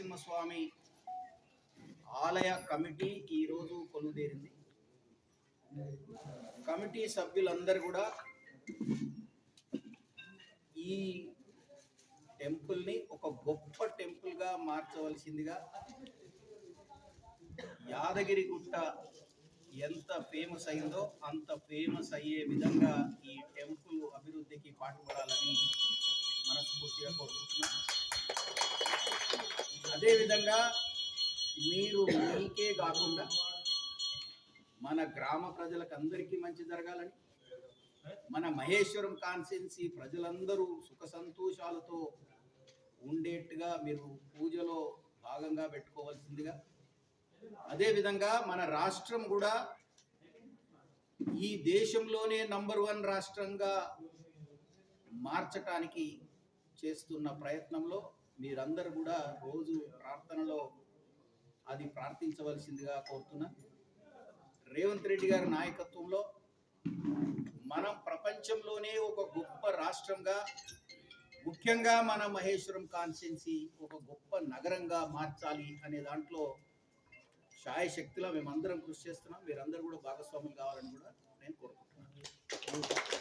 నరసింహస్వామి ఆలయ కమిటీ ఈరోజు కొలువుదేరింది. కమిటీ సభ్యులందరూ కూడా ఈ టెంపుల్ని ఒక గొప్ప టెంపుల్గా మార్చవలసిందిగా, యాదగిరిగుట్ట ఎంత ఫేమస్ అయిందో అంత ఫేమస్ అయ్యే విధంగా ఈ టెంపుల్ అభివృద్ధికి పాటుపడాలని మనస్ఫూర్తిగా కోరుకుంటున్నాను. అదేవిధంగా మీరు మీకే కాకుండా మన గ్రామ ప్రజలకు అందరికీ మంచి జరగాలని, మన మహేశ్వరం కాన్స్టిట్యున్సీ ప్రజలందరూ సుఖ సంతోషాలతో ఉండేట్టుగా మీరు పూజలో భాగంగా పెట్టుకోవాల్సిందిగా, అదేవిధంగా మన రాష్ట్రం కూడా ఈ దేశంలోనే నంబర్ 1 రాష్ట్రంగా మార్చటానికి చేస్తున్న ప్రయత్నంలో మీరందరూ కూడా రోజు ప్రార్థనలో అది ప్రార్థించవలసిందిగా కోరుతున్నా. రేవంత్ రెడ్డి గారి నాయకత్వంలో మనం ప్రపంచంలోనే ఒక గొప్ప రాష్ట్రంగా, ముఖ్యంగా మన మహేశ్వరం కాన్స్టిట్యున్సీ ఒక గొప్ప నగరంగా మార్చాలి అనే దాంట్లో శాయశక్తిలో మేమందరం కృషి చేస్తున్నాం. మీరందరూ కూడా భాగస్వాములు కావాలని కూడా నేను కోరుకుంటున్నాను.